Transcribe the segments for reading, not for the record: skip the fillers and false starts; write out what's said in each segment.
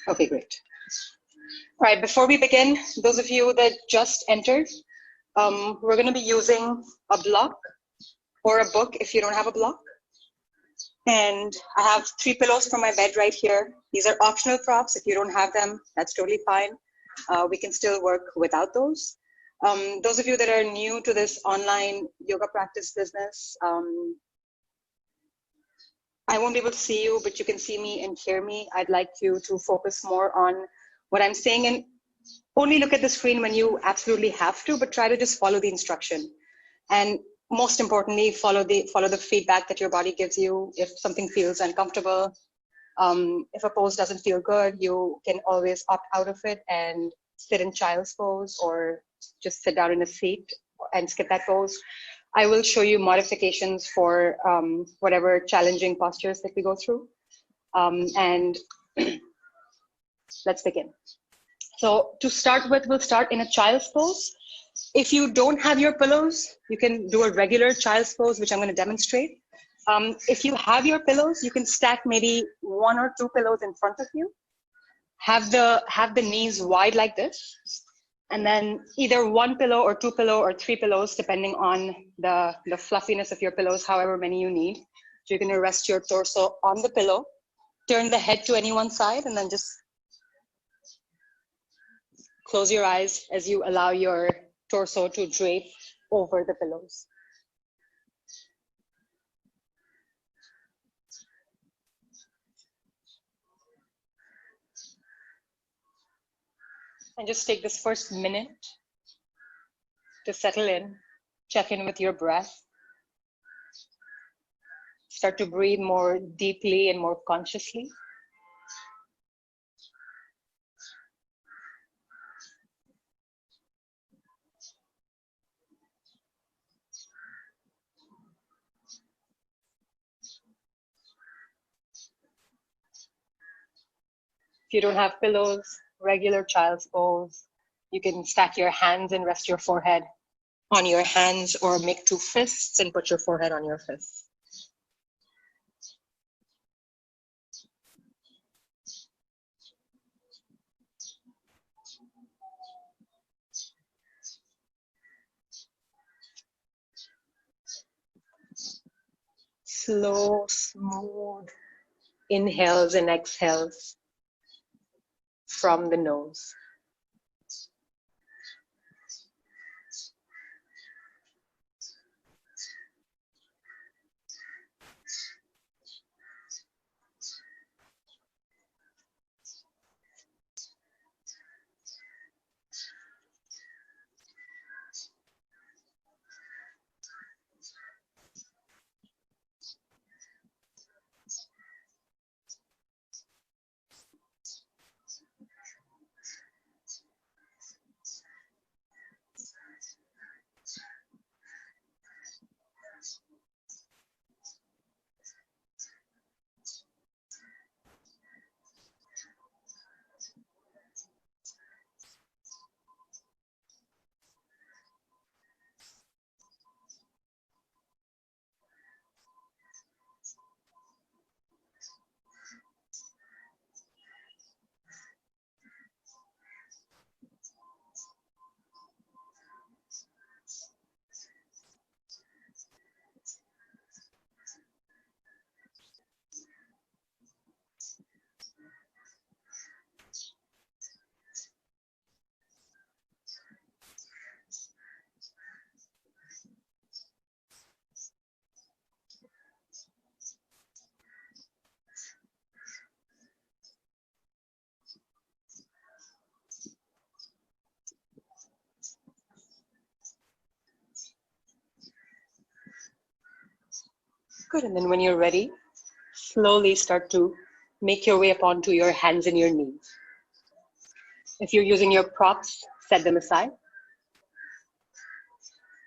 Okay, great. All right, before we begin, those of you that just entered, we're going to be using a block or a book if you don't have a block. And I have 3 pillows from my bed right here. These are optional props. If you don't have them, that's totally fine. We can still work without those. Those of you that are new to this online yoga practice business, I won't be able to see you, but you can see me and hear me. I'd like you to focus more on what I'm saying and only look at the screen when you absolutely have to, but try to just follow the instruction. And most importantly, follow the feedback that your body gives you. If something feels uncomfortable, if a pose doesn't feel good, you can always opt out of it and sit in child's pose or just sit down in a seat and skip that pose. I will show you modifications for whatever challenging postures that we go through. And let's begin. So to start with, we'll start in a child's pose. If you don't have your pillows, you can do a regular child's pose, which I'm going to demonstrate. If you have your pillows, you can stack maybe 1 or 2 pillows in front of you. Have the knees wide like this. And then either 1 pillow or 2 pillow or 3 pillows, depending on the fluffiness of your pillows, however many you need. So you're going to rest your torso on the pillow, turn the head to any one side, and then just close your eyes as you allow your torso to drape over the pillows. And just take this first minute to settle in, check in with your breath. Start to breathe more deeply and more consciously. If you don't have pillows, regular child's pose, you can stack your hands and rest your forehead on your hands, or make 2 fists and put your forehead on your fists. Slow, smooth inhales and exhales from the nose. Good, and then when you're ready, slowly start to make your way up onto your hands and your knees. If you're using your props, set them aside.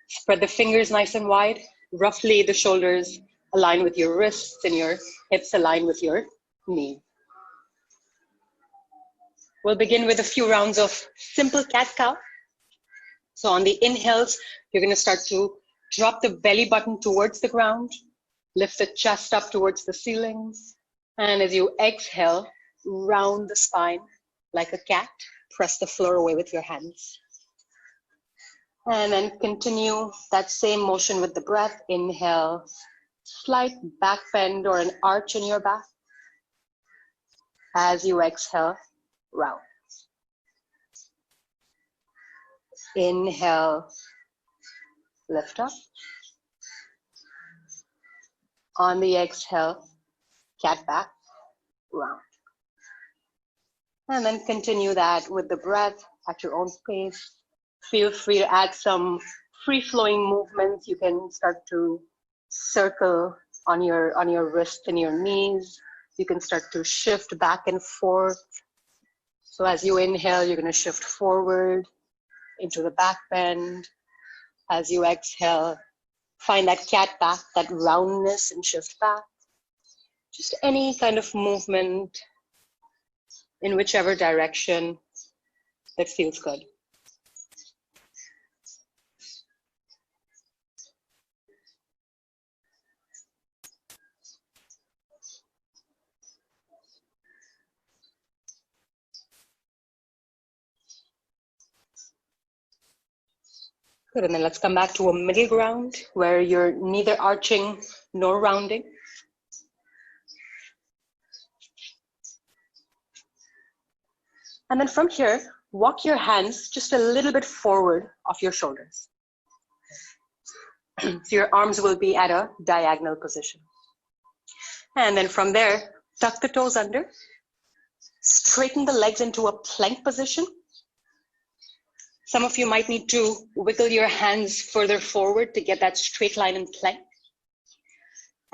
Spread the fingers nice and wide. Roughly the shoulders align with your wrists and your hips align with your knees. We'll begin with a few rounds of simple cat-cow. So on the inhales, you're going to start to drop the belly button towards the ground. Lift the chest up towards the ceilings. And as you exhale, round the spine like a cat. Press the floor away with your hands. And then continue that same motion with the breath. Inhale, slight back bend or an arch in your back. As you exhale, round. Inhale, lift up. On the exhale, cat back, round. And then continue that with the breath at your own pace. Feel free to add some free-flowing movements. You can start to circle on your wrist and your knees. You can start to shift back and forth. So as you inhale, you're going to shift forward into the back bend. As you exhale, find that cat back, that roundness, and shift back. Just any kind of movement in whichever direction that feels good. Good, and then let's come back to a middle ground where you're neither arching nor rounding. And then from here, walk your hands just a little bit forward of your shoulders. So your arms will be at a diagonal position. And then from there, tuck the toes under, straighten the legs into a plank position. Some of you might need to wiggle your hands further forward to get that straight line in plank.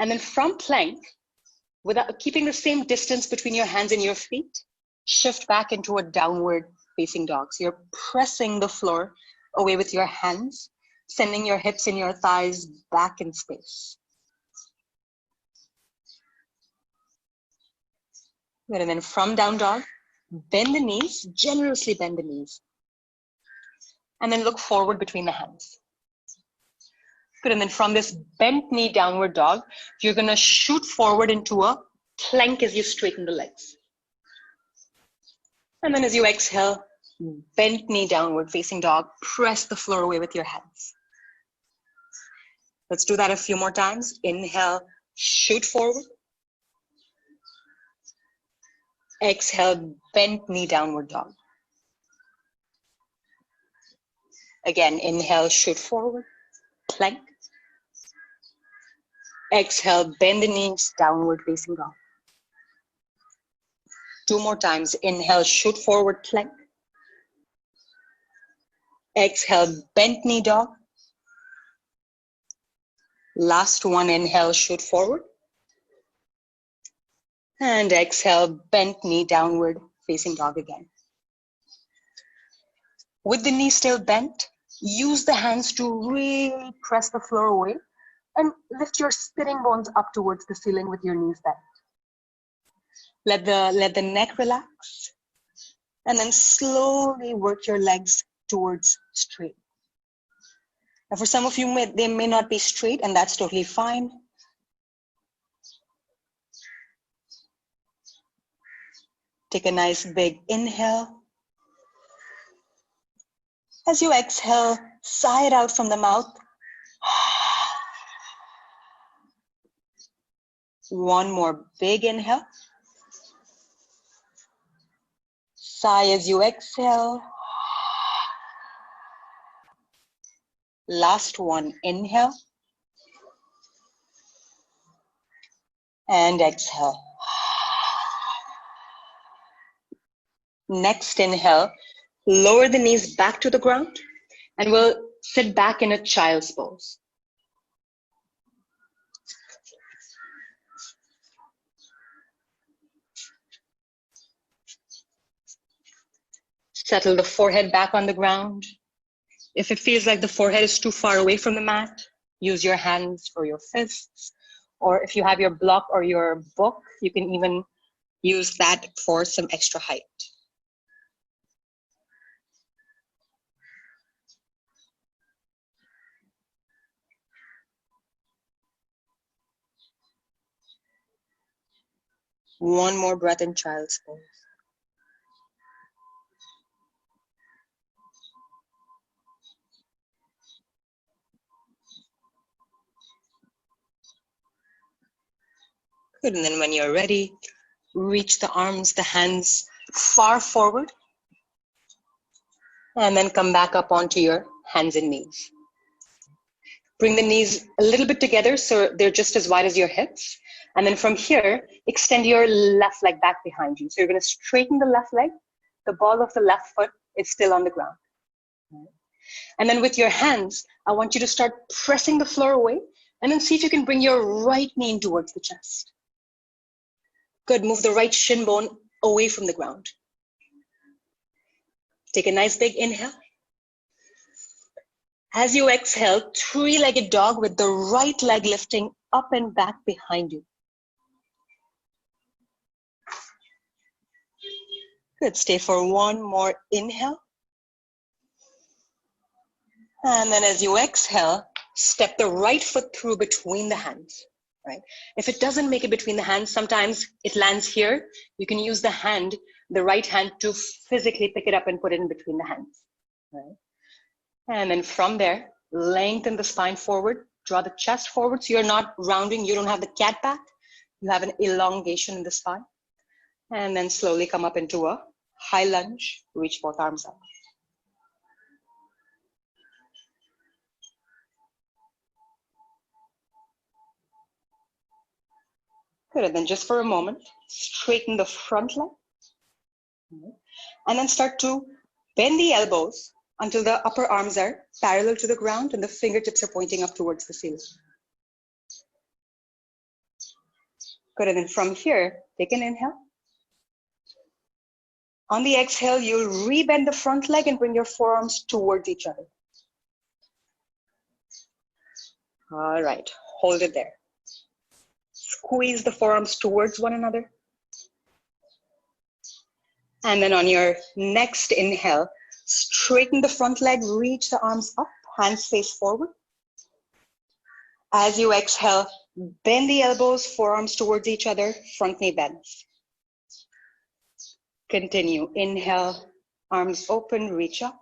And then from plank, without keeping the same distance between your hands and your feet, shift back into a downward facing dog. So you're pressing the floor away with your hands, sending your hips and your thighs back in space. Good, and then from down dog, bend the knees, generously bend the knees. And then look forward between the hands. Good, and then from this bent knee downward dog, you're gonna shoot forward into a plank as you straighten the legs. And then as you exhale, bent knee downward facing dog, press the floor away with your hands. Let's do that a few more times. Inhale, shoot forward. Exhale, bent knee downward dog. Again, inhale, shoot forward, plank. Exhale, bend the knees, downward facing dog. Two more times. Inhale, shoot forward, plank. Exhale, bent knee dog. Last one, inhale, shoot forward. And exhale, bent knee downward facing dog again. With the knee still bent, use the hands to really press the floor away and lift your sitting bones up towards the ceiling with your knees bent. Let the neck relax, and then slowly work your legs towards straight. Now for some of you, they may not be straight, and that's totally fine. Take a nice big inhale. As you exhale, sigh it out from the mouth. One more big inhale. Sigh as you exhale. Last one, inhale. And exhale. Next inhale, lower the knees back to the ground, and we'll sit back in a child's pose. Settle the forehead back on the ground. If it feels like the forehead is too far away from the mat, use your hands or your fists. Or if you have your block or your book, you can even use that for some extra height. One more breath in child's pose. Good, and then when you're ready, reach the arms, the hands far forward, and then come back up onto your hands and knees. Bring the knees a little bit together so they're just as wide as your hips. And then from here, extend your left leg back behind you. So you're going to straighten the left leg. The ball of the left foot is still on the ground. And then with your hands, I want you to start pressing the floor away, and then see if you can bring your right knee in towards the chest. Good, move the right shin bone away from the ground. Take a nice big inhale. As you exhale, three-legged dog with the right leg lifting up and back behind you. Good, stay for one more inhale. And then as you exhale, step the right foot through between the hands, right? If it doesn't make it between the hands, sometimes it lands here. You can use the hand, the right hand, to physically pick it up and put it in between the hands, right? And then from there, lengthen the spine forward, draw the chest forward so you're not rounding, you don't have the cat back, you have an elongation in the spine. And then slowly come up into a high lunge, reach both arms up. Good, and then just for a moment, straighten the front leg. And then start to bend the elbows until the upper arms are parallel to the ground and the fingertips are pointing up towards the ceiling. Good, and then from here, take an inhale. On the exhale, you'll rebend the front leg and bring your forearms towards each other. All right, hold it there. Squeeze the forearms towards one another. And then on your next inhale, straighten the front leg, reach the arms up, hands face forward. As you exhale, bend the elbows, forearms towards each other, front knee bends. Continue, inhale, arms open, reach up.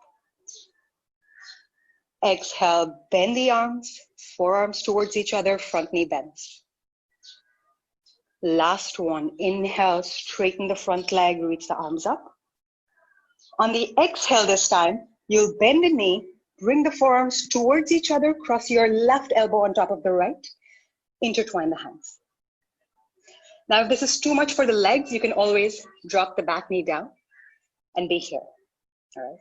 Exhale, bend the arms, forearms towards each other, front knee bends. Last one, inhale, straighten the front leg, reach the arms up. On the exhale this time, you'll bend the knee, bring the forearms towards each other, cross your left elbow on top of the right, intertwine the hands. Now, if this is too much for the legs, you can always drop the back knee down and be here, all right?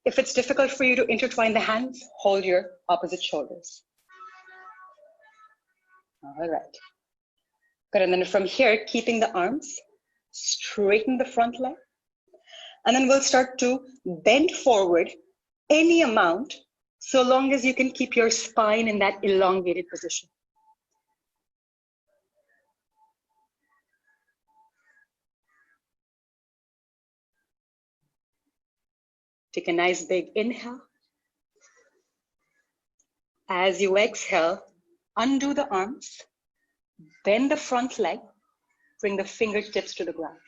If it's difficult for you to intertwine the hands, hold your opposite shoulders. All right. Good, and then from here, keeping the arms, straighten the front leg. And then we'll start to bend forward any amount, so long as you can keep your spine in that elongated position. Take a nice big inhale. As you exhale, undo the arms, bend the front leg, bring the fingertips to the ground.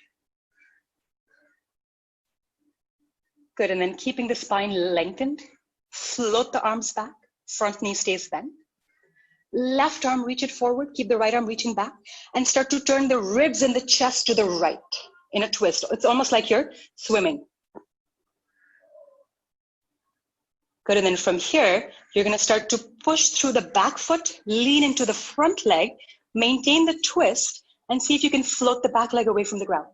Good, and then keeping the spine lengthened, float the arms back, front knee stays bent. Left arm, reach it forward, keep the right arm reaching back, and start to turn the ribs and the chest to the right in a twist. It's almost like you're swimming. Good, and then from here, you're gonna start to push through the back foot, lean into the front leg, maintain the twist, and see if you can float the back leg away from the ground.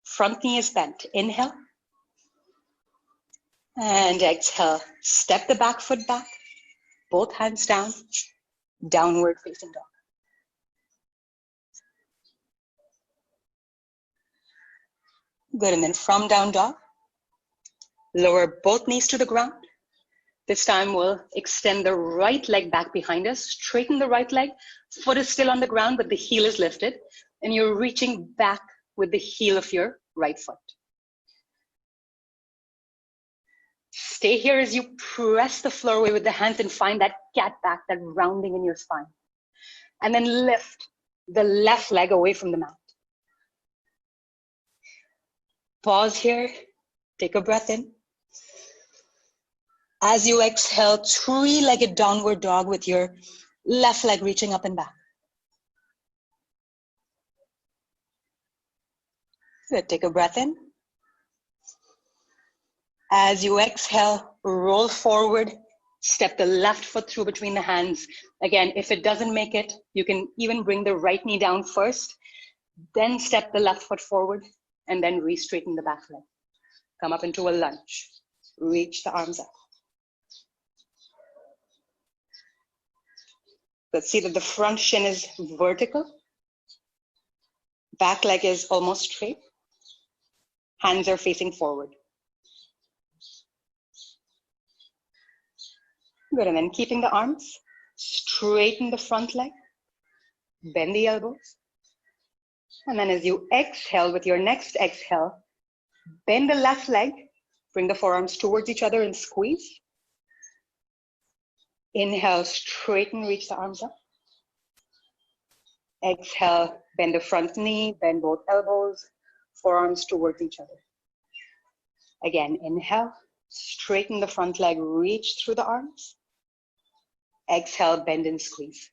Front knee is bent. Inhale. And exhale. Step the back foot back. Both hands down. Downward facing dog. Good, and then from down dog, lower both knees to the ground. This time we'll extend the right leg back behind us, straighten the right leg, foot is still on the ground, but the heel is lifted, and you're reaching back with the heel of your right foot. Stay here as you press the floor away with the hands and find that cat back, that rounding in your spine. And then lift the left leg away from the mat. Pause here, take a breath in. As you exhale, three-legged downward dog with your left leg reaching up and back. Good, take a breath in. As you exhale, roll forward, step the left foot through between the hands. Again, if it doesn't make it, you can even bring the right knee down first, then step the left foot forward, and then re-straighten the back leg. Come up into a lunge. Reach the arms up. Let's see that the front shin is vertical. Back leg is almost straight. Hands are facing forward. Good, and then keeping the arms, straighten the front leg, bend the elbows. And then as you exhale, with your next exhale, bend the left leg, bring the forearms towards each other and squeeze. Inhale, straighten, reach the arms up. Exhale, bend the front knee, bend both elbows, forearms towards each other. Again, inhale, straighten the front leg, reach through the arms. Exhale, bend and squeeze.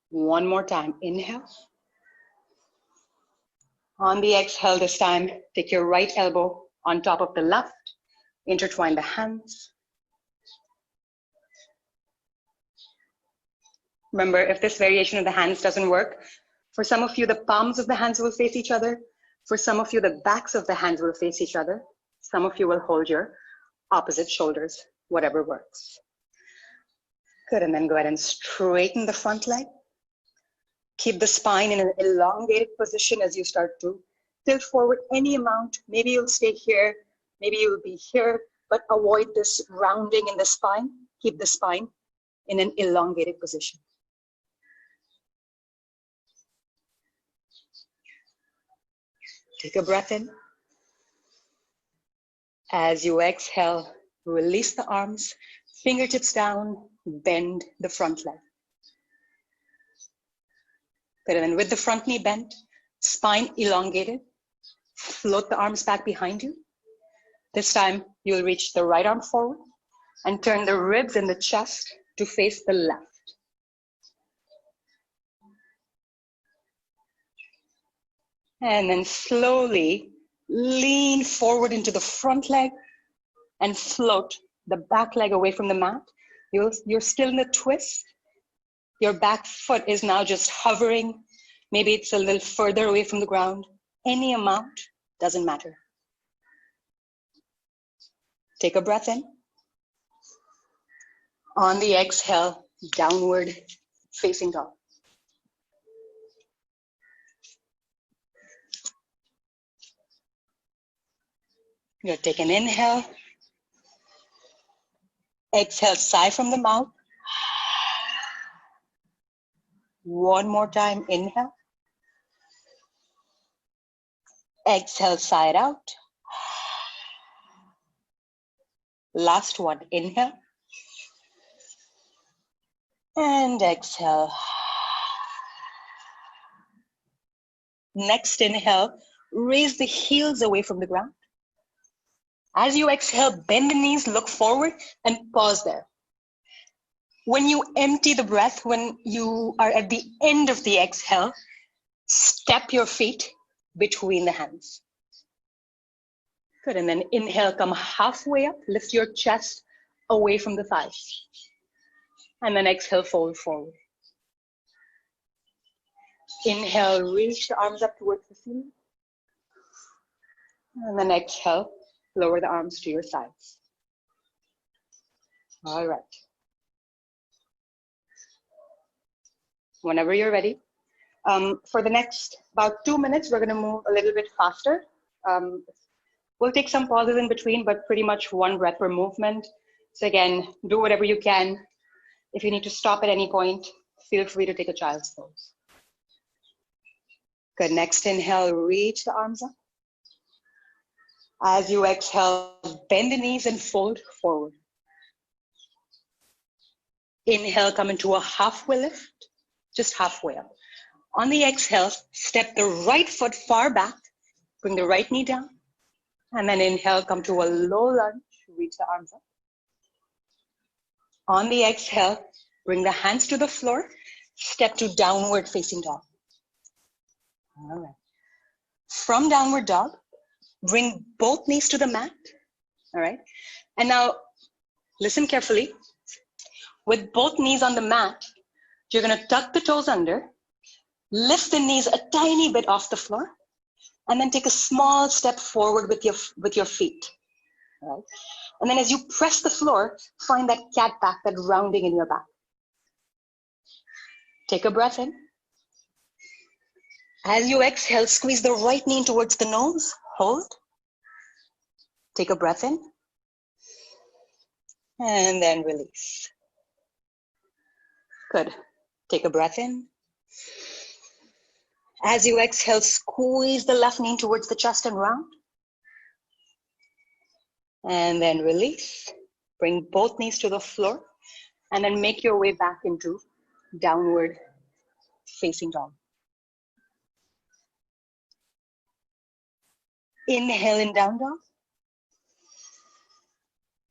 One more time, inhale. On the exhale this time, take your right elbow on top of the left, intertwine the hands. Remember, if this variation of the hands doesn't work, for some of you, the palms of the hands will face each other. For some of you, the backs of the hands will face each other. Some of you will hold your opposite shoulders, whatever works. Good, and then go ahead and straighten the front leg. Keep the spine in an elongated position as you start to tilt forward any amount. Maybe you'll stay here, maybe you'll be here, but avoid this rounding in the spine. Keep the spine in an elongated position. Take a breath in. As you exhale, release the arms, fingertips down, bend the front leg. Good, and then with the front knee bent, spine elongated, float the arms back behind you. This time, you'll reach the right arm forward and turn the ribs and the chest to face the left. And then slowly lean forward into the front leg and float the back leg away from the mat. You're still in the twist. Your back foot is now just hovering. Maybe it's a little further away from the ground. Any amount, doesn't matter. Take a breath in. On the exhale, downward facing dog. Good, take an inhale. Exhale, sigh from the mouth. One more time, inhale. Exhale, sigh it out. Last one, inhale. And exhale. Next inhale, raise the heels away from the ground. As you exhale, bend the knees, look forward, and pause there. When you empty the breath, when you are at the end of the exhale, step your feet between the hands. Good, and then inhale, come halfway up, lift your chest away from the thighs. And then exhale, fold forward. Inhale, reach the arms up towards the ceiling. And then exhale, lower the arms to your sides. All right. Whenever you're ready. For the next about 2 minutes, we're going to move a little bit faster. We'll take some pauses in between, but pretty much one breath per movement. So again, do whatever you can. If you need to stop at any point, feel free to take a child's pose. Good, next inhale, reach the arms up. As you exhale, bend the knees and fold forward. Inhale, come into a halfway lift, just halfway up. On the exhale, step the right foot far back, bring the right knee down, and then inhale, come to a low lunge, reach the arms up. On the exhale, bring the hands to the floor, step to downward facing dog. All right. From downward dog, bring both knees to the mat. All right. And now listen carefully. With both knees on the mat, you're going to tuck the toes under, lift the knees a tiny bit off the floor, and then take a small step forward with your feet. All right. And then as you press the floor, find that cat back, that rounding in your back. Take a breath in. As you exhale, squeeze the right knee towards the nose. Hold. Take a breath in. And then release. Good. Take a breath in. As you exhale, squeeze the left knee towards the chest and round. And then release. Bring both knees to the floor. And then make your way back into downward facing dog. Inhale in down dog.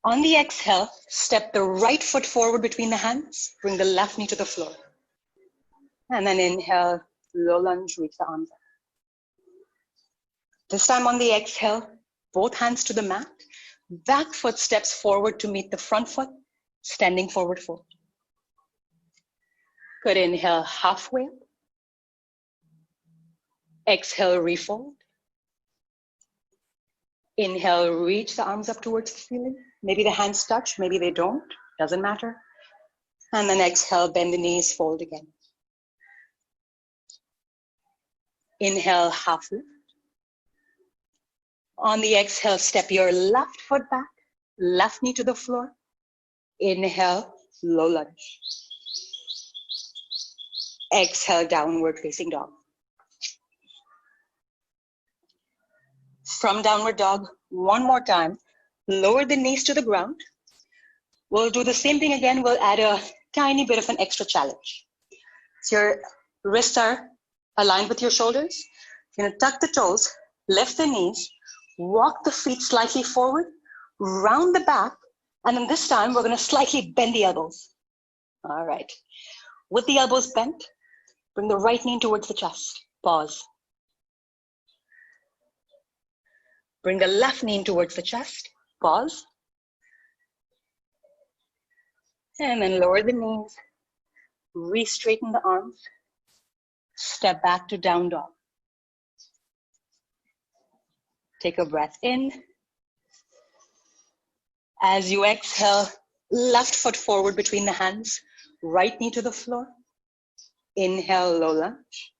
On the exhale, step the right foot forward between the hands. Bring the left knee to the floor. And then inhale, low lunge, reach the arms up. This time on the exhale, both hands to the mat. Back foot steps forward to meet the front foot, standing forward fold. Good, inhale, halfway. Exhale, refold. Inhale, reach the arms up towards the ceiling. Maybe the hands touch, maybe they don't, doesn't matter. And then exhale, bend the knees, fold again. Inhale, half lift. On the exhale, step your left foot back, left knee to the floor. Inhale, low lunge. Exhale, downward facing dog. From downward dog, one more time. Lower the knees to the ground. We'll do the same thing again. We'll add a tiny bit of an extra challenge. So your wrists are aligned with your shoulders. You're gonna tuck the toes, lift the knees, walk the feet slightly forward, round the back, and then this time we're gonna slightly bend the elbows. All right. With the elbows bent, bring the right knee towards the chest. Pause. Bring the left knee towards the chest. Pause. And then lower the knees. Re-straighten the arms. Step back to down dog. Take a breath in. As you exhale, left foot forward between the hands. Right knee to the floor. Inhale, low lunge.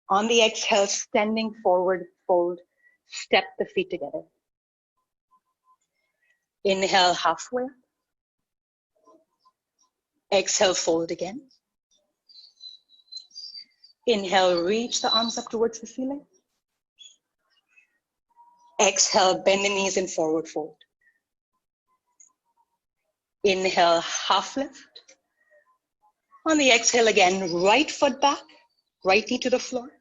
On the exhale, standing forward, fold. Step the feet together. Inhale, halfway. Exhale, fold again. Inhale, reach the arms up towards the ceiling. Exhale, bend the knees in forward fold. Inhale, half lift. On the exhale again, right foot back, right knee to the floor.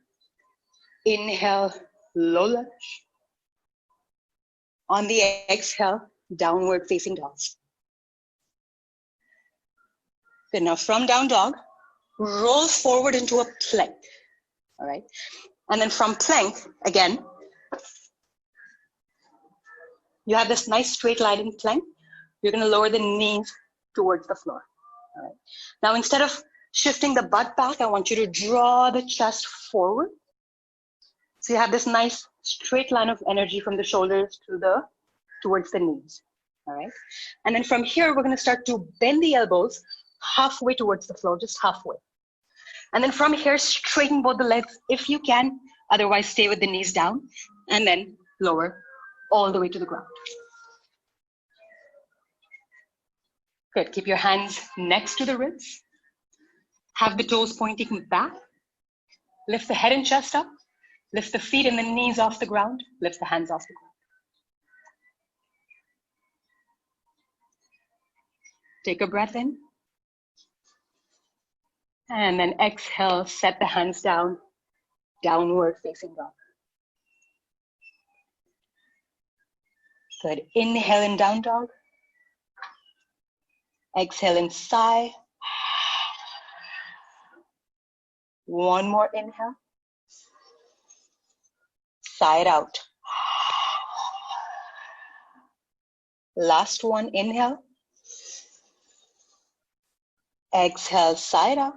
Inhale, low lunge. On the exhale, downward facing dog. Good, now from down dog, roll forward into a plank. All right. And then from plank, again, you have this nice straight line in plank. You're going to lower the knees towards the floor. All right. Now, instead of shifting the butt back, I want you to draw the chest forward. So you have this nice straight line of energy from the shoulders towards the knees. All right. And then from here, we're going to start to bend the elbows halfway towards the floor, just halfway. And then from here, straighten both the legs if you can. Otherwise, stay with the knees down and then lower all the way to the ground. Good. Keep your hands next to the ribs. Have the toes pointing back. Lift the head and chest up. Lift the feet and the knees off the ground. Lift the hands off the ground. Take a breath in. And then exhale, set the hands down, downward facing dog. Good. Inhale in down dog. Exhale in sigh. One more inhale. Sigh it out. Last one, inhale. Exhale, sigh it out.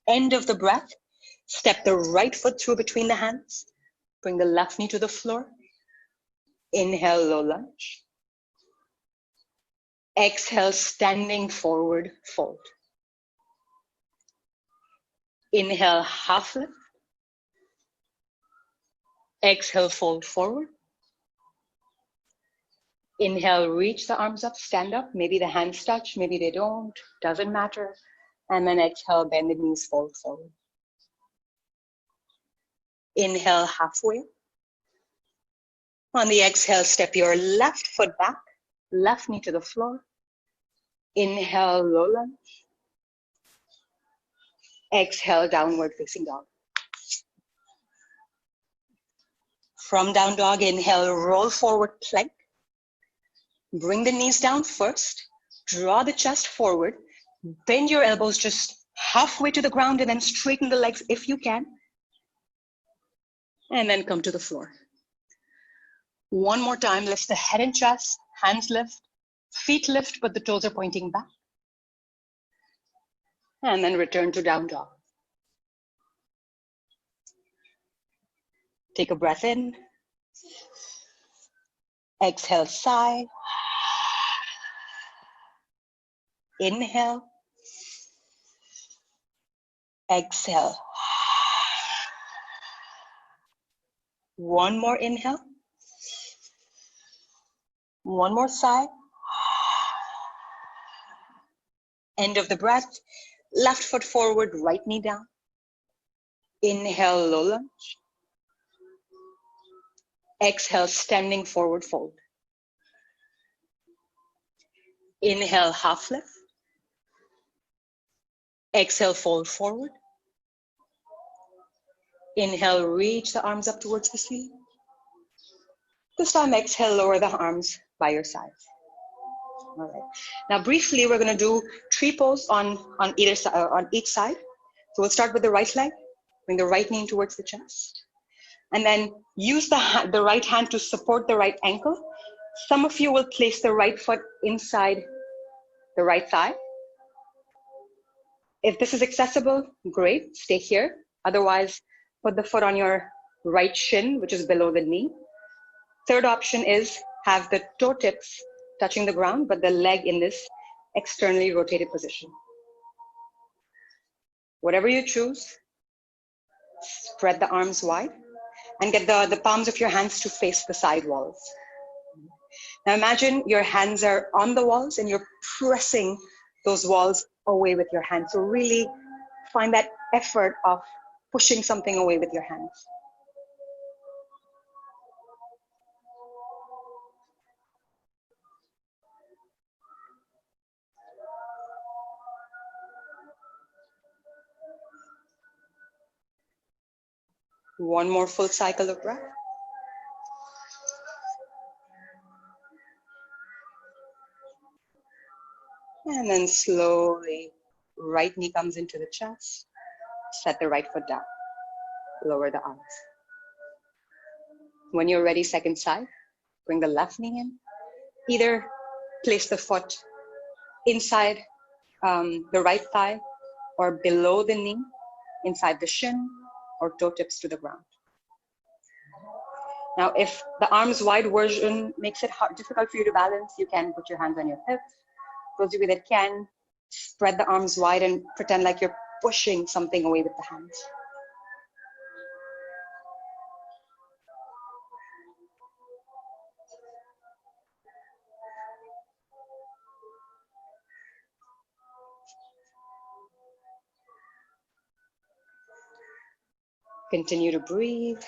End of the breath. Step the right foot through between the hands. Bring the left knee to the floor. Inhale, low lunge. Exhale, standing forward, fold. Inhale, half lift. Exhale, fold forward. Inhale, reach the arms up, stand up. Maybe the hands touch, maybe they don't, doesn't matter. And then exhale, bend the knees, fold forward. Inhale, halfway. On the exhale, step your left foot back, left knee to the floor. Inhale, low lunge. Exhale, downward facing dog. From down dog, inhale, roll forward plank. Bring the knees down first. Draw the chest forward. Bend your elbows just halfway to the ground and then straighten the legs if you can. And then come to the floor. One more time, lift the head and chest, hands lift, feet lift, but the toes are pointing back. And then return to down dog. Take a breath in. Exhale, sigh. Inhale. Exhale. One more inhale. One more sigh. End of the breath. Left foot forward, right knee down. Inhale, low lunge. Exhale, standing forward fold. Inhale, half lift. Exhale, fold forward. Inhale, reach the arms up towards the ceiling. This time, exhale, lower the arms by your sides. All right. Now, briefly, we're going to do tree pose on each side. So we'll start with the right leg. Bring the right knee towards the chest. And then use the right hand to support the right ankle. Some of you will place the right foot inside the right thigh. If this is accessible, great, stay here. Otherwise, put the foot on your right shin, which is below the knee. Third option is have the toe tips touching the ground, but the leg in this externally rotated position. Whatever you choose, spread the arms wide and get the palms of your hands to face the side walls. Now imagine your hands are on the walls and you're pressing those walls away with your hands. So really find that effort of pushing something away with your hands. One more full cycle of breath. And then slowly, right knee comes into the chest. Set the right foot down. Lower the arms. When you're ready, second side, bring the left knee in. Either place the foot inside the right thigh or below the knee, inside the shin, or toe tips to the ground. Now, if the arms wide version makes it difficult for you to balance, you can put your hands on your hips. Those of you that can, spread the arms wide and pretend like you're pushing something away with the hands. Continue to breathe.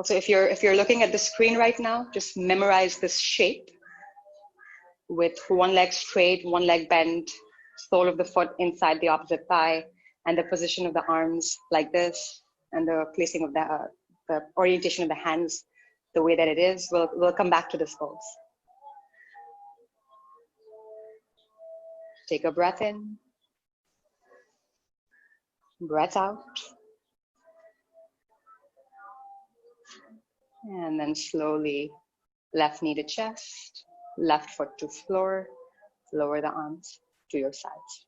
Also, if you're looking at the screen right now, just memorize this shape with one leg straight, one leg bent, sole of the foot inside the opposite thigh, and the position of the arms like this, and the placing of the orientation of the hands the way that it is. We'll come back to this pose. Take a breath in, breath out, and then slowly left knee to chest, left foot to floor, lower the arms to your sides.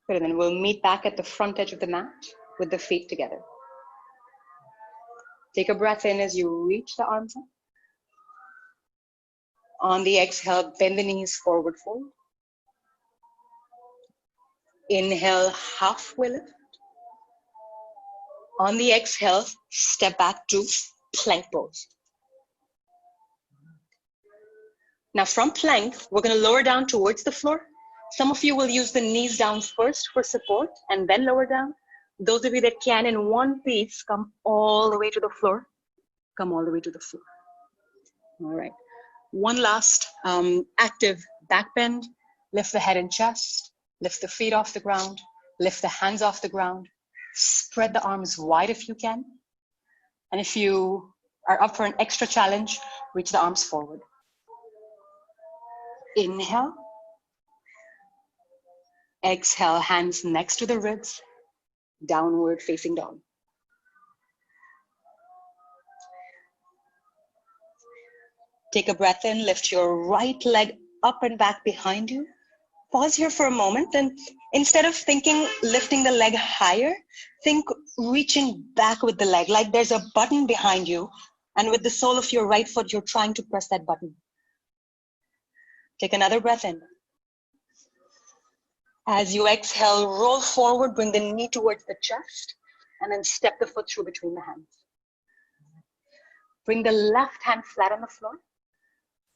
Good, and then we'll meet back at the front edge of the mat with the feet together. Take a breath in as you reach the arms up. On the exhale, bend the knees, forward fold. Inhale, halfway lift. On the exhale, step back to plank pose. Now from plank, we're going to lower down towards the floor. Some of you will use the knees down first for support and then lower down. Those of you that can, in one piece, come all the way to the floor. Come all the way to the floor. All right. One last active back bend. Lift the head and chest. Lift the feet off the ground. Lift the hands off the ground. Spread the arms wide if you can. And if you are up for an extra challenge, reach the arms forward. Inhale. Exhale, hands next to the ribs. Downward facing dog. Take a breath in, lift your right leg up and back behind you. Pause here for a moment, and instead of thinking lifting the leg higher, think reaching back with the leg, like there's a button behind you, and with the sole of your right foot, you're trying to press that button. Take another breath in. As you exhale, roll forward, bring the knee towards the chest, and then step the foot through between the hands. Bring the left hand flat on the floor.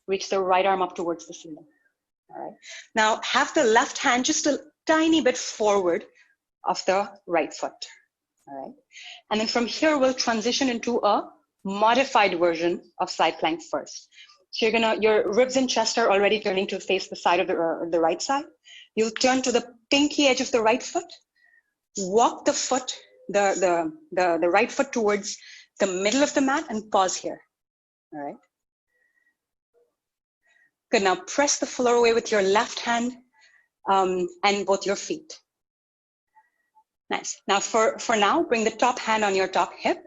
Reach the right arm up towards the ceiling. All right. Now have the left hand just a tiny bit forward of the right foot. All right. And then from here, we'll transition into a modified version of side plank first. So your ribs and chest are already turning to face the side of the right side. You'll turn to the pinky edge of the right foot. Walk the foot, the right foot towards the middle of the mat and pause here. All right. Good, now press the floor away with your left hand and both your feet. Nice. Now for now, bring the top hand on your top hip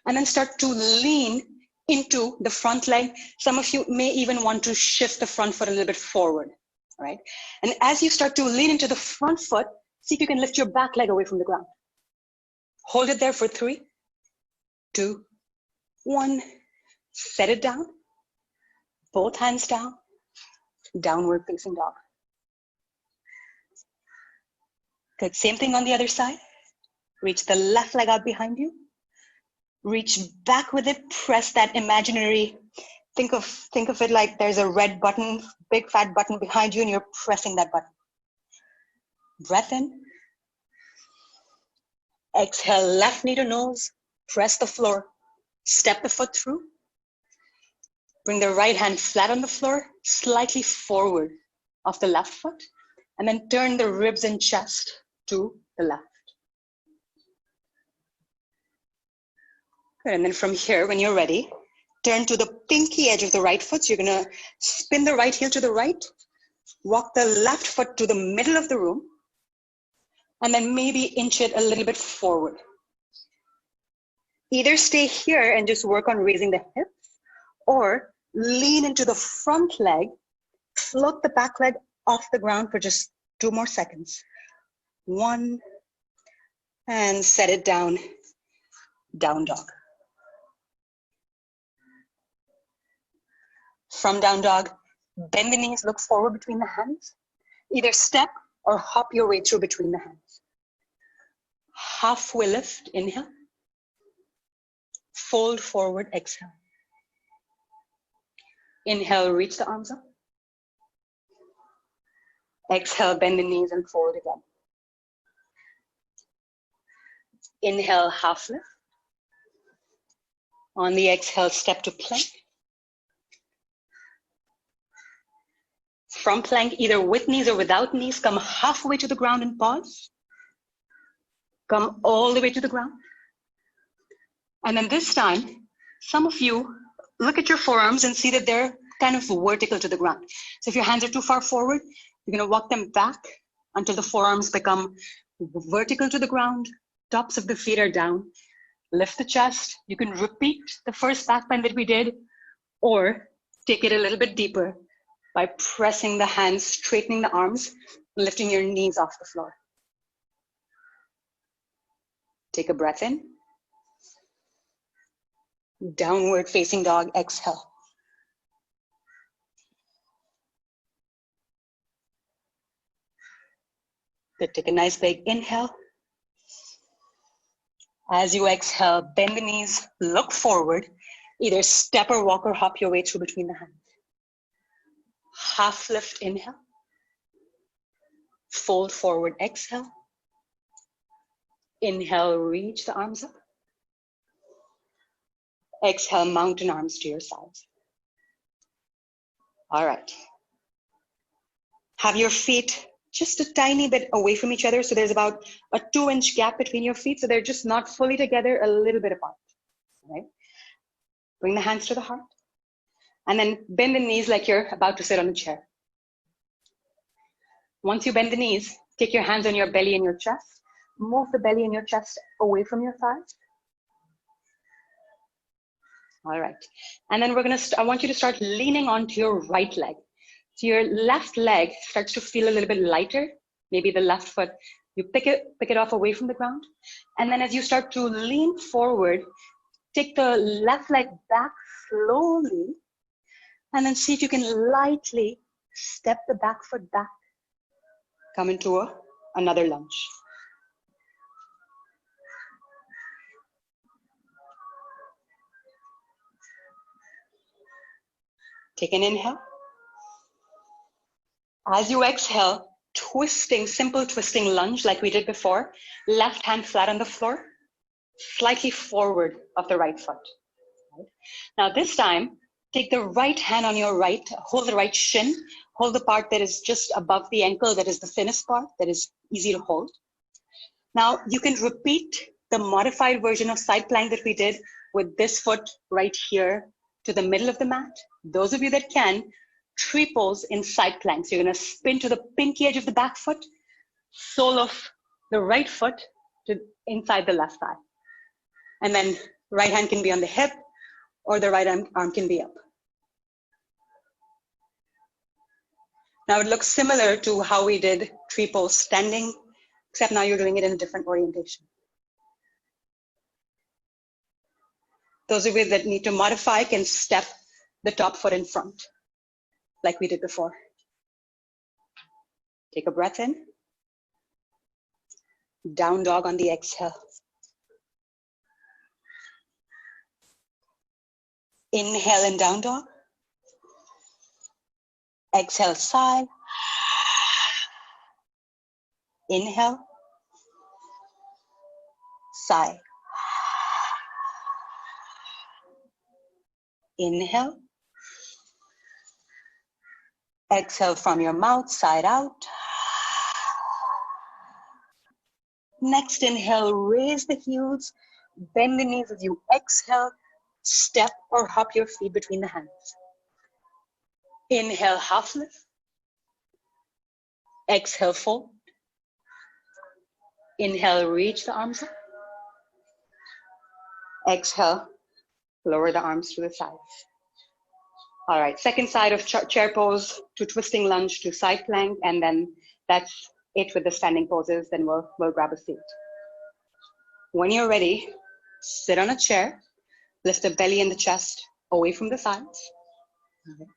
and then start to lean into the front leg. Some of you may even want to shift the front foot a little bit forward, right? And as you start to lean into the front foot, see if you can lift your back leg away from the ground. Hold it there for 3, 2, 1. Set it down. Both hands down. Downward facing dog. Good, same thing on the other side. Reach the left leg out behind you. Reach back with it, press that imaginary, think of it like there's a red button, big fat button behind you and you're pressing that button. Breath in. Exhale, left knee to nose, press the floor, step the foot through. Bring the right hand flat on the floor, slightly forward of the left foot, and then turn the ribs and chest to the left. Good, and then from here, when you're ready, turn to the pinky edge of the right foot. So you're gonna spin the right heel to the right, walk the left foot to the middle of the room, and then maybe inch it a little bit forward. Either stay here and just work on raising the hips, or lean into the front leg, float the back leg off the ground for just 2 more seconds. 1, and set it down, down dog. From down dog, bend the knees, look forward between the hands. Either step or hop your way through between the hands. Halfway lift, inhale. Fold forward, exhale. Inhale, reach the arms up. Exhale, bend the knees and fold again. Inhale, half lift. On the exhale, step to plank. From plank, either with knees or without knees, come halfway to the ground and pause. Come all the way to the ground. And then this time, some of you look at your forearms and see that they're kind of vertical to the ground. So if your hands are too far forward, you're going to walk them back until the forearms become vertical to the ground. Tops of the feet are down. Lift the chest. You can repeat the first back bend that we did, or take it a little bit deeper by pressing the hands, straightening the arms, lifting your knees off the floor. Take a breath in. Downward facing dog, exhale. Good, take a nice big inhale. As you exhale, bend the knees, look forward. Either step or walk or hop your way through between the hands. Half lift, inhale. Fold forward, exhale. Inhale, reach the arms up. Exhale, mountain arms to your sides. All right. Have your feet just a tiny bit away from each other. So there's about a 2-inch gap between your feet. So they're just not fully together, a little bit apart. Right? Bring the hands to the heart. And then bend the knees like you're about to sit on a chair. Once you bend the knees, take your hands on your belly and your chest. Move the belly and your chest away from your thighs. All right. And then I want you to start leaning onto your right leg. So your left leg starts to feel a little bit lighter. Maybe the left foot, you pick it off away from the ground. And then as you start to lean forward, take the left leg back slowly. And then see if you can lightly step the back foot back. Come into another lunge. Take an inhale. As you exhale, simple twisting lunge like we did before. Left hand flat on the floor, slightly forward of the right foot. Right? Now this time, take the right hand on your right, hold the right shin, hold the part that is just above the ankle, that is the thinnest part, that is easy to hold. Now you can repeat the modified version of side plank that we did with this foot right here to the middle of the mat. Those of you that can, triples in side planks. You're going to spin to the pinky edge of the back foot, sole of the right foot to inside the left thigh. And then right hand can be on the hip or the right arm can be up. Now it looks similar to how we did triples standing, except now you're doing it in a different orientation. Those of you that need to modify can step the top foot in front, like we did before. Take a breath in. Down dog on the exhale. Inhale and down dog. Exhale, sigh. Inhale. Sigh. Inhale. Exhale from your mouth, side out. Next inhale, raise the heels, bend the knees as you exhale, step or hop your feet between the hands. Inhale, half lift. Exhale, fold. Inhale, reach the arms up. Exhale, lower the arms to the sides. All right, second side of chair pose to twisting lunge to side plank, and then that's it with the standing poses. Then we'll grab a seat. When you're ready, sit on a chair, lift the belly and the chest away from the sides. Okay.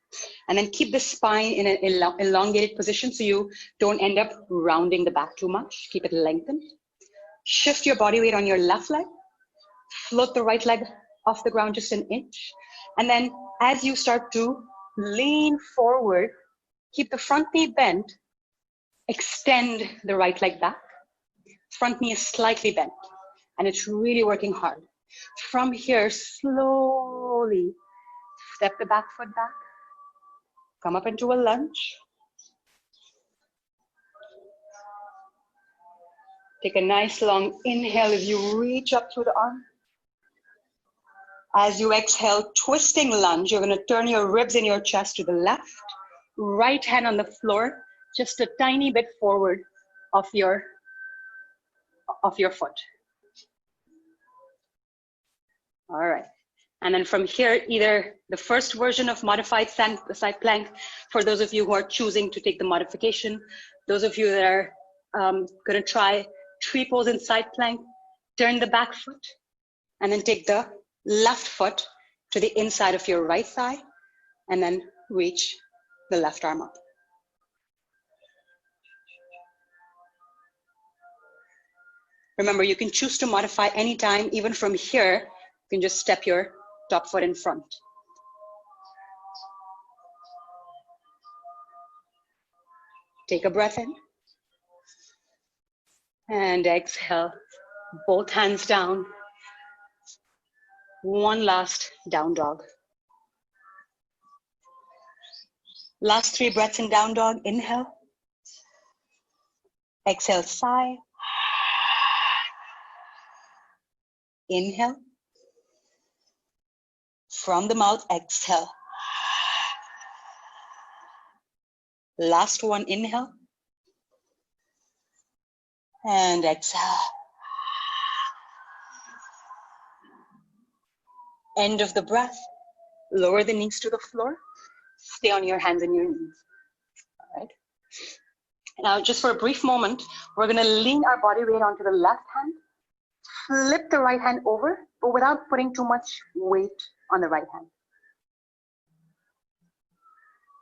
And then keep the spine in an elongated position so you don't end up rounding the back too much. Keep it lengthened. Shift your body weight on your left leg. Float the right leg off the ground just an inch. And then as you start to lean forward, keep the front knee bent. Extend the right leg back. Front knee is slightly bent. And it's really working hard. From here, slowly step the back foot back, come up into a lunge. Take a nice long inhale as you reach up through the arm. As you exhale, twisting lunge, you're going to turn your ribs in your chest to the left, right hand on the floor, just a tiny bit forward of your foot. All right. And then from here, either the first version of modified side plank, for those of you who are choosing to take the modification, those of you that are going to try tree pose in side plank, turn the back foot, and then take the left foot to the inside of your right thigh, and then reach the left arm up. Remember, you can choose to modify anytime, even from here, you can just step your top foot in front. Take a breath in. And exhale, both hands down. One last down dog. Last 3 breaths in down dog. Inhale. Exhale, sigh. Inhale. From the mouth, exhale. Last one, inhale. And exhale. End of the breath. Lower the knees to the floor. Stay on your hands and your knees. All right. Now, just for a brief moment, we're going to lean our body weight onto the left hand. Flip the right hand over, but without putting too much weight on the right hand.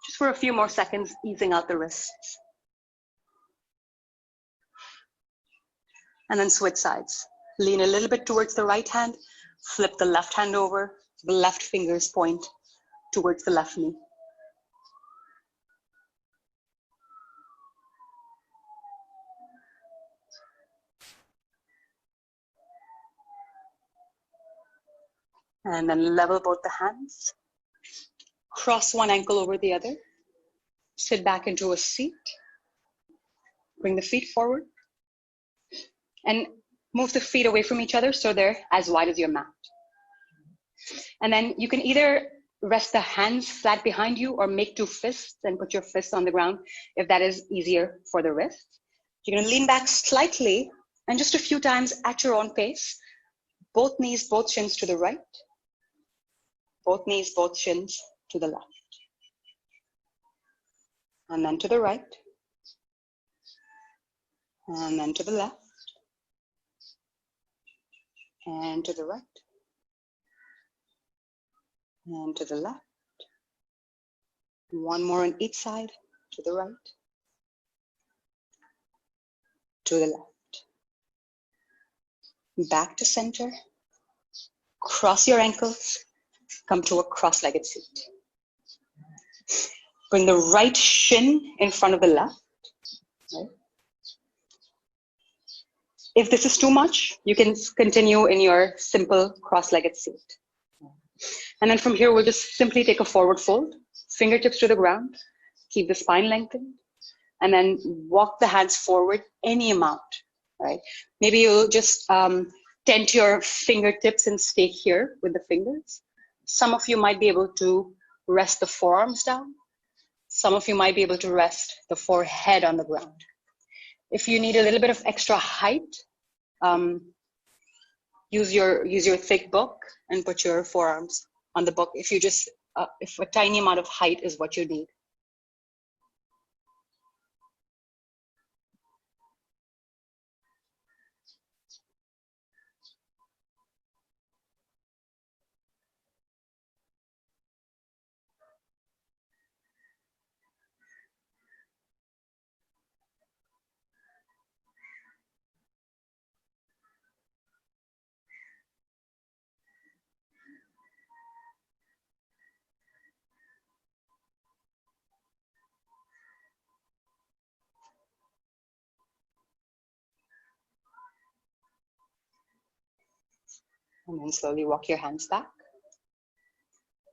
Just for a few more seconds, easing out the wrists. And then switch sides. Lean a little bit towards the right hand, flip the left hand over, the left fingers point towards the left knee. And then level both the hands. Cross one ankle over the other. Sit back into a seat. Bring the feet forward. And move the feet away from each other so they're as wide as your mat. And then you can either rest the hands flat behind you or make 2 fists and put your fists on the ground if that is easier for the wrist. You're going to lean back slightly and just a few times at your own pace. Both knees, both shins to the right. Both knees, both shins to the left. And then to the right. And then to the left. And to the right. And to the left. One more on each side. To the right. To the left. Back to center. Cross your ankles. Come to a cross-legged seat. Bring the right shin in front of the left. Right. If this is too much, you can continue in your simple cross-legged seat. And then from here, we'll just simply take a forward fold, fingertips to the ground, keep the spine lengthened, and then walk the hands forward any amount, right? Maybe you'll just tent your fingertips and stay here with the fingers. Some of you might be able to rest the forearms down. Some of you might be able to rest the forehead on the ground. If you need a little bit of extra height, use your thick book and put your forearms on the book if you just if a tiny amount of height is what you need. And then slowly walk your hands back.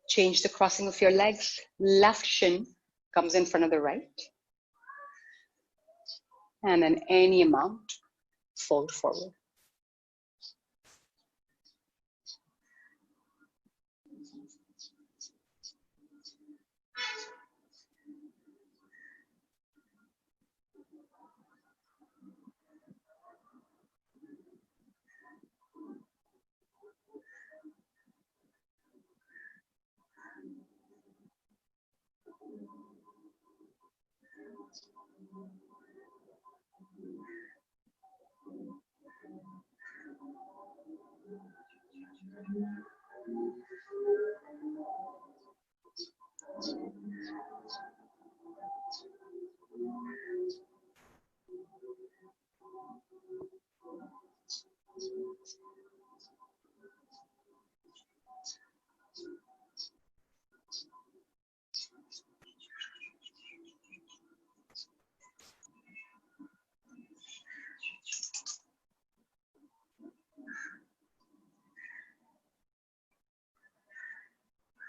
Change the crossing of your legs. Left shin comes in front of the right. And then any amount, fold forward.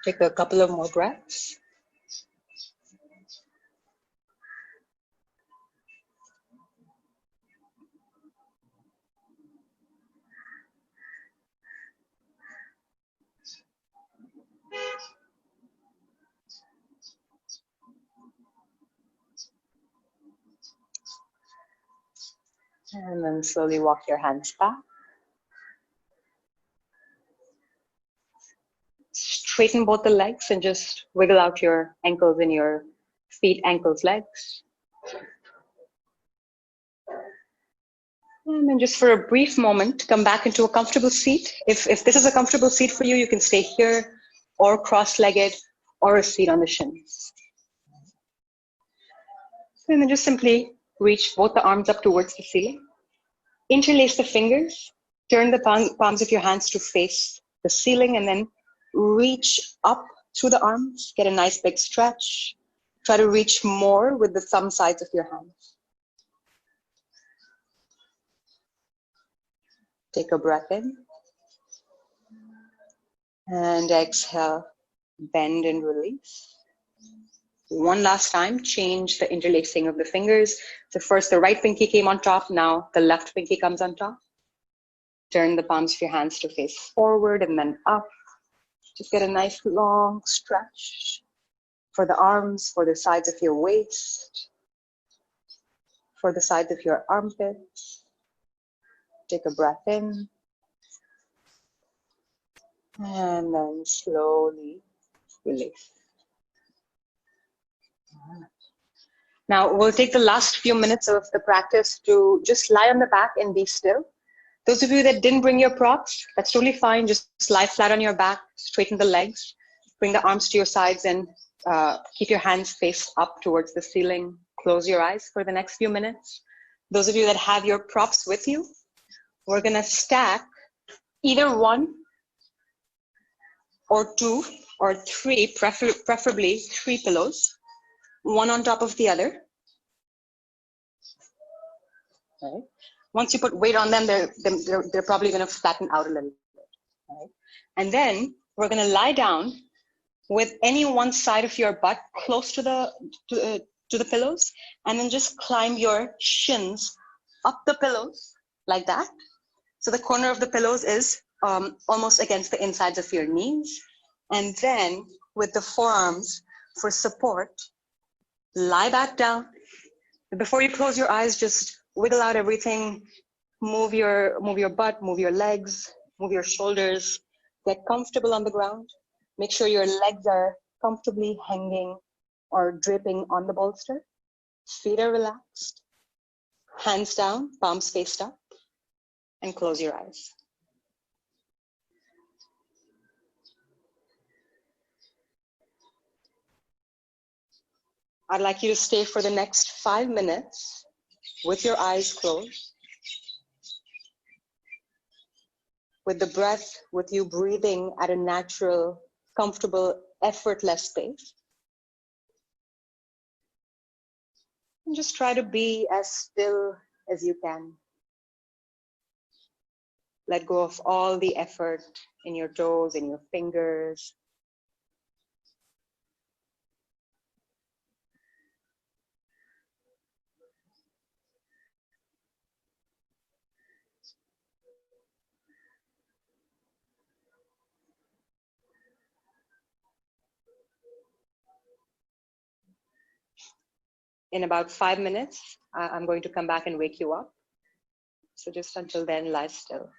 Take a couple of more breaths. And then slowly walk your hands back. Straighten both the legs and just wiggle out your ankles and your feet, ankles, legs. And then just for a brief moment, come back into a comfortable seat. If this is a comfortable seat for you, you can stay here or cross-legged or a seat on the shins. And then just simply reach both the arms up towards the ceiling. Interlace the fingers. Turn the palms of your hands to face the ceiling and then reach up through the arms. Get a nice big stretch. Try to reach more with the thumb sides of your hands. Take a breath in. And exhale, bend and release. One last time, change the interlacing of the fingers. So first the right pinky came on top, now the left pinky comes on top. Turn the palms of your hands to face forward and then up. Just get a nice long stretch for the arms, for the sides of your waist, for the sides of your armpits. Take a breath in. And then slowly release. Now we'll take the last few minutes of the practice to just lie on the back and be still. Those of you that didn't bring your props, that's totally fine. Just lie flat on your back, straighten the legs, bring the arms to your sides and keep your hands face up towards the ceiling. Close your eyes for the next few minutes. Those of you that have your props with you, we're gonna stack either one or two or three, preferably 3 pillows, one on top of the other. Right. Once you put weight on them, they're probably going to flatten out a little bit. Right. And then we're going to lie down with any one side of your butt close to the pillows, and then just climb your shins up the pillows like that. So the corner of the pillows is almost against the insides of your knees. And then with the forearms for support, lie back down. Before you close your eyes, just wiggle out everything. Move your butt, move your legs, move your shoulders. Get comfortable on the ground. Make sure your legs are comfortably hanging or draping on the bolster. Feet are relaxed. Hands down, palms faced up, and close your eyes. I'd like you to stay for the next 5 minutes with your eyes closed, with the breath, with you breathing at a natural, comfortable, effortless pace. And just try to be as still as you can. Let go of all the effort in your toes, in your fingers. In about 5 minutes, I'm going to come back and wake you up. So just until then, lie still.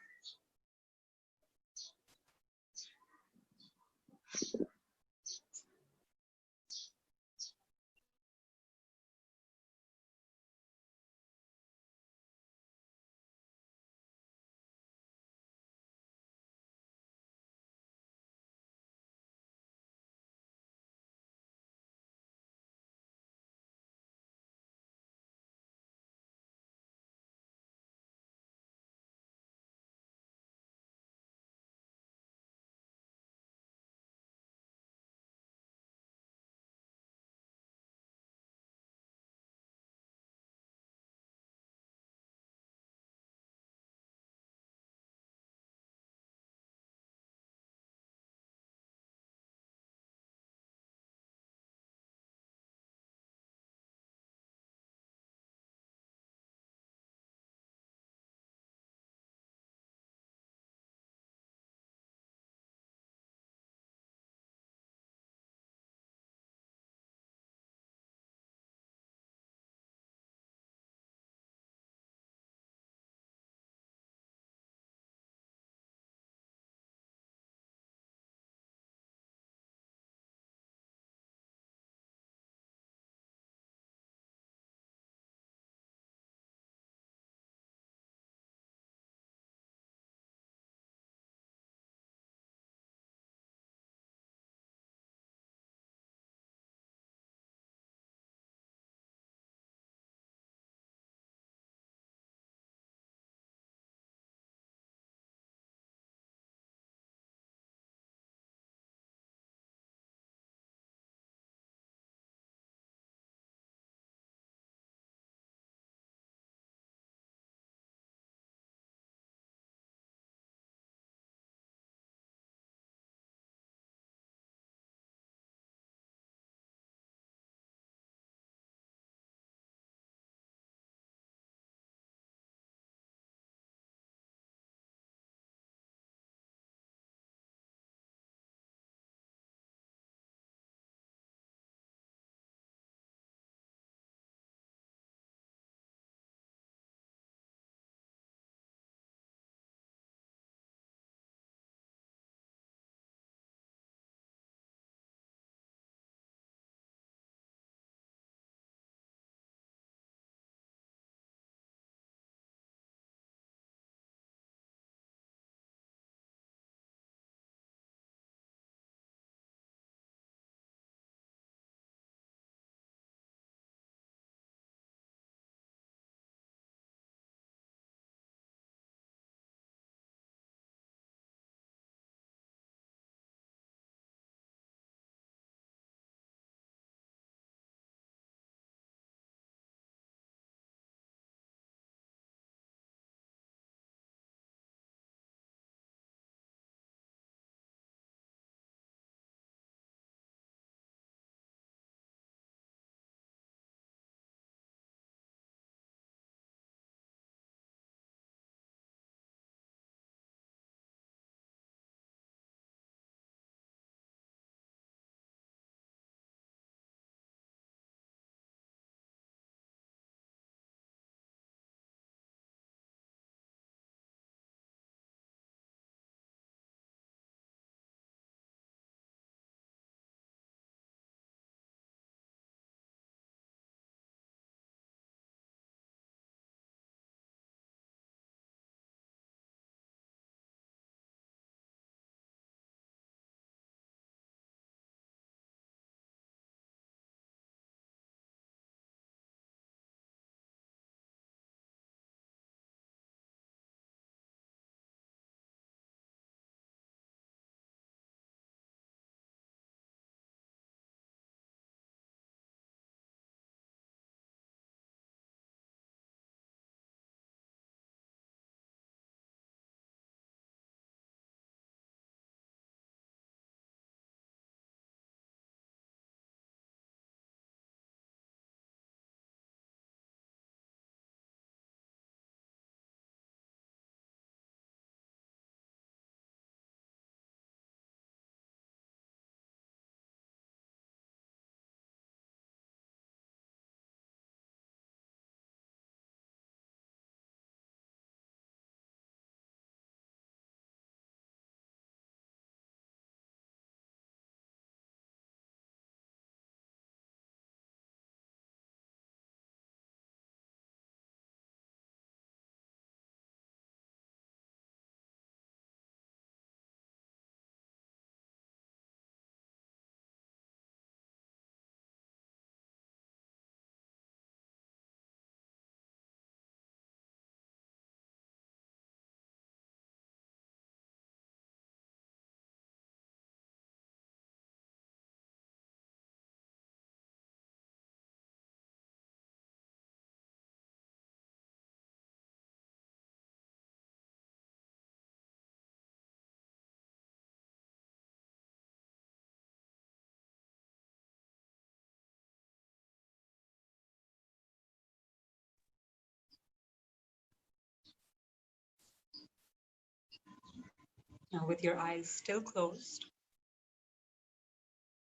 Now, with your eyes still closed,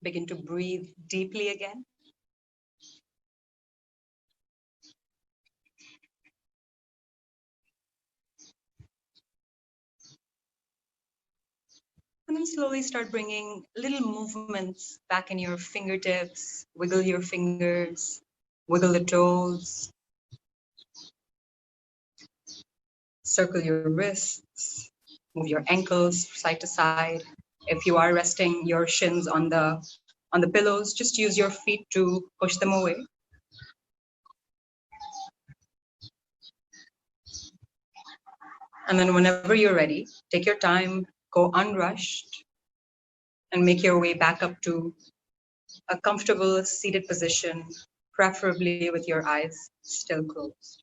begin to breathe deeply again. And then slowly start bringing little movements back in your fingertips. Wiggle your fingers, wiggle the toes, circle your wrists, move your ankles side to side. If you are resting your shins on the pillows, just use your feet to push them away. And then whenever you're ready, take your time, go unrushed, and make your way back up to a comfortable seated position, preferably with your eyes still closed.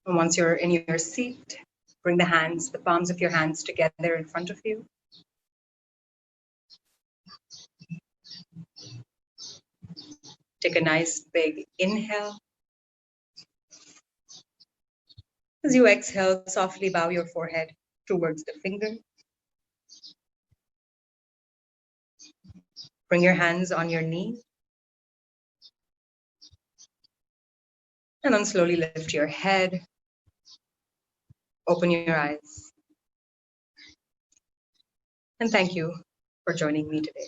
And once you're in your seat, bring the palms of your hands together in front of you. Take a nice big inhale. As you exhale, softly bow your forehead towards the finger. Bring your hands on your knees. And then slowly lift your head. Open your eyes. And thank you for joining me today.